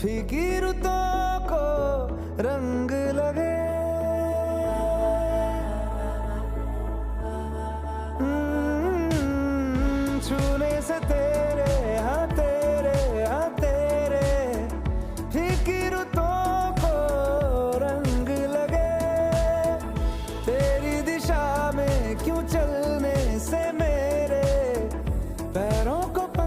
फीकी रुतों को रंग लगे। छूने से तेरे